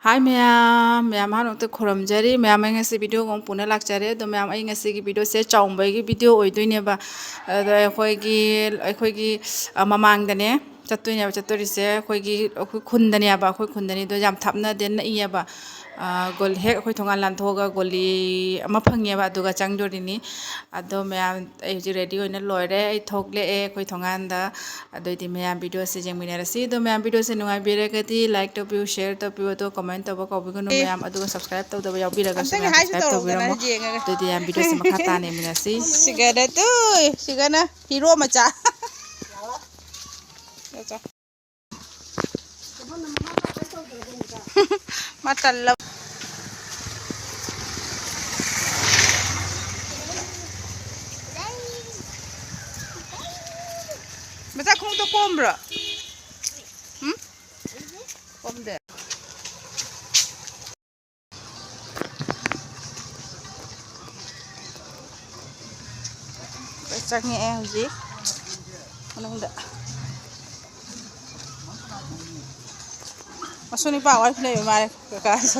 Hi ma'am, ma'am hanokta khoramjari ma'am ai ngasi video gong puna lakjare do ma'am ai ngasi gi video se chaumbai gi video oidoine ba ado akhoi gi mamang dane chattoine ba chattori se akhoi khundane ba akhoi khundani do jam thapna den na iya ba gol hek akhoi thongan lan thoga goli ama phangne ba aduga changdorini ado ma'am ai ji ready oina loire ai thogle e akhoi thongan da adoidi ma'am video se jengminarasi do ma'am video se nungai biragati like to view share to view to comment to ba kaubigunu ma'am aduga subscribe to da yaubiraga su ma'am subscribe to biramo adoidi ma'am video se makha tane minasi sigana tu sigana hero macha matal Masa kung to kombra? Komde. Pecahnya hujik. Mana bunda? Masuk ni pak, awak ni mari ke kas.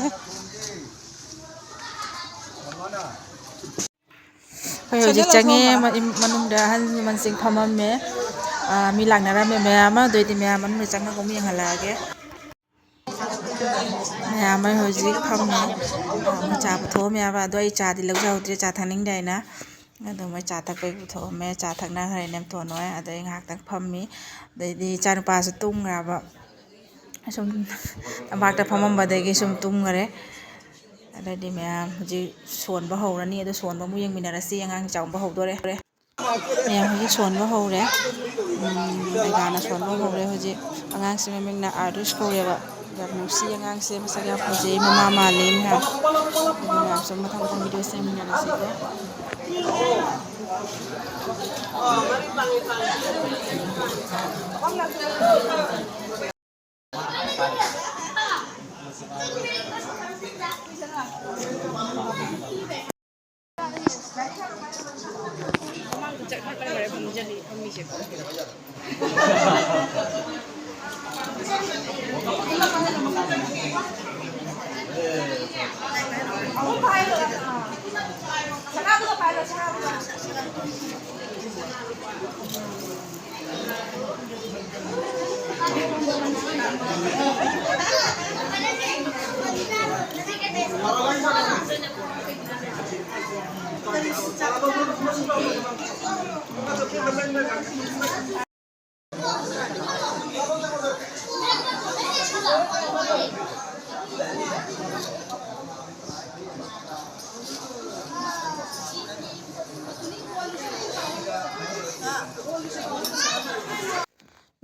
hujik change manungda han mansing phamamme mi langnarame ma'am adoidi ma'am anu changna gom yang halage ma'am ai hujik phamne cha putho ma'am ba do ai cha di lawjawdre cha thaning daina ado mai cha thak pai putho me cha thakna hari nem tho noi ado ai ngak tak phammi adoidi cha nupa su tungra ba sum ambak ta phamam ba degi sum tungare adoidi ma'am hujik sonba hawrani ado sonba mu yengminarasi angang chaumba hawdore ma'am hujik sonba hawre Aigana sonba hawre hujik angang se memengna Arush kaureba yam nusi angang se masak yam fajai mama malim ha ma'am sum mathang video se minarasi ko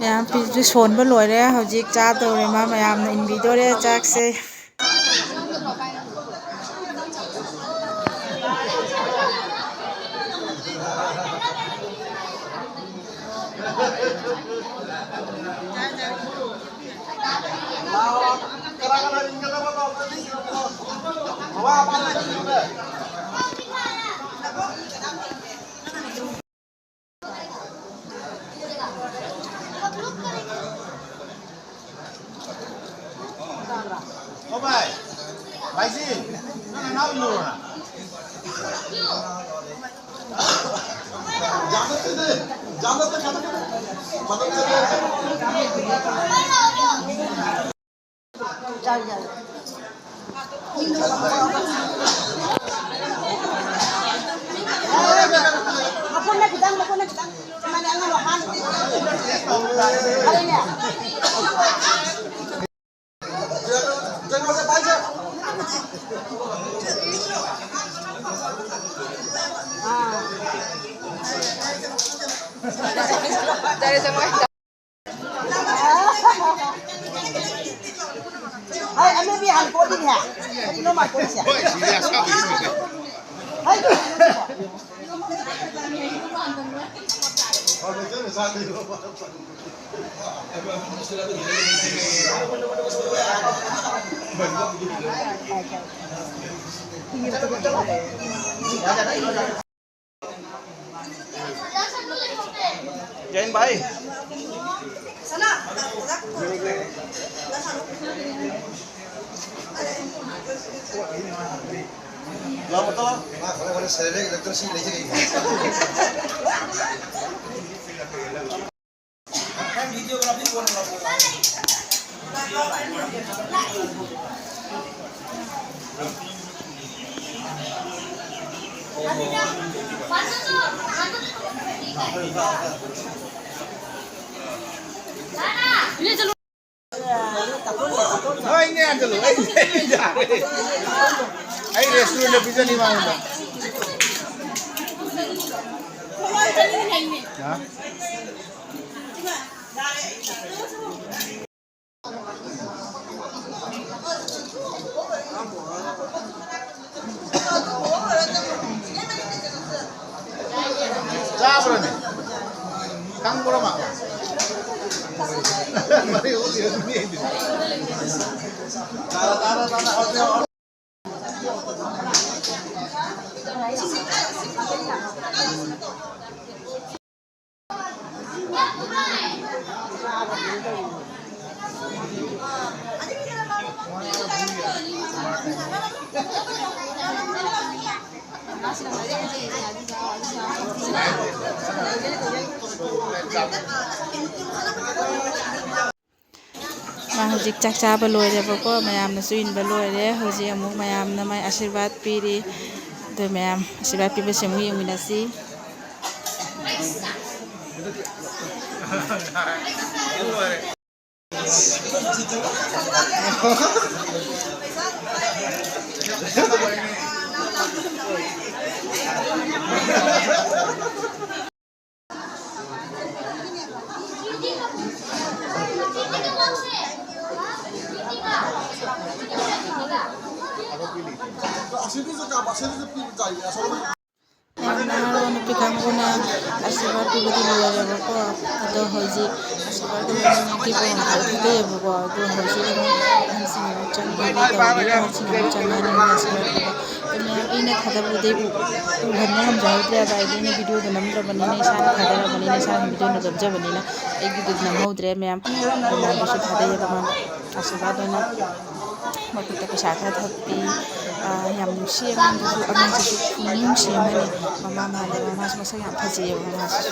ma'am pizza sonba loire hujik cha dore ma ma'am na in video re chak se dari semua hai ame bi hal ko din ha no ma ko sia hai Jain भाई sana Lo betul. Nah, kalau saya lihat dokter sih lagi kayak Oh ini ada loh, ini ada. Ayo restoran udah bisa nih mau udah. Ya. Siapa nih? Kang berapa? Mari udah ini. Tanah hotel. Hojik chak chaba loirebo mayamna su inba loire hojik amuk mayamna mai ashirwad piri do mayam ashirwad piba semu yengminasi Naroon napikan ko na ashirwad piba di loirebo ado hojik ashirwad piba nyaki po ngakakita yebo ado hojik mo hansing chang bari tawbi hansing chang ani ashirwad piba mayam ina khadabudi ubhanna ham jahudre ba idine video da namdra banine sana khadara banine sana video na gabja banina ek video namhodre mayam mayam basu khadaya ba mam ashirwad na makita ko sa khat happy yam nusi amang su nusi mani mama male mama masa yam phaji mama su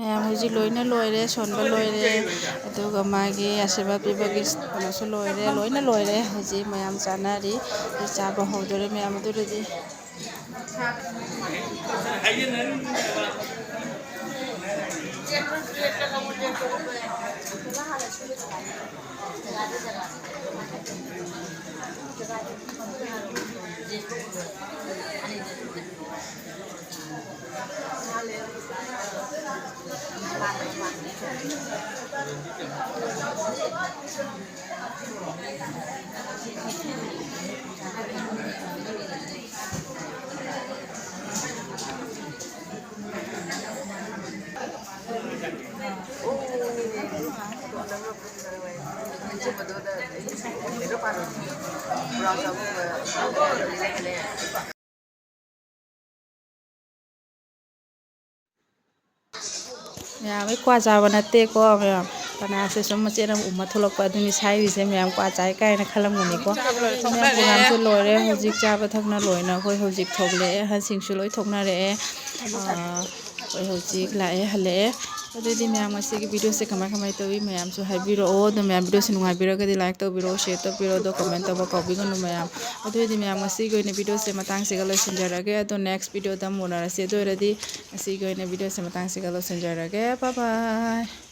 mayam hojik loina loire sonba loire aduga magi ashirwad pibagi konasu loire loina loire hojik mayam chanari chaba hodore mayam aduredi mayam kwa jaba nate ko mayam pana se som che ram umma tholok pa duni sai se mayam kwa chai kai na khalam ngani ko mayam program se loire hojik chaba thakna loina koi hojik thogle ha singsu loi thokna re koi hojik lae hale adudi mayam asigi video se kamai kamai to mayam su haibiro o do mayam video se nungai biro ga di like to biro share to biro do comment to ba ko bi gonu mayam adudi mayam asigi ne video se matang se galo sinjarage ado next video da monara se do redi asigi ne video se matang se galo sinjarage bye bye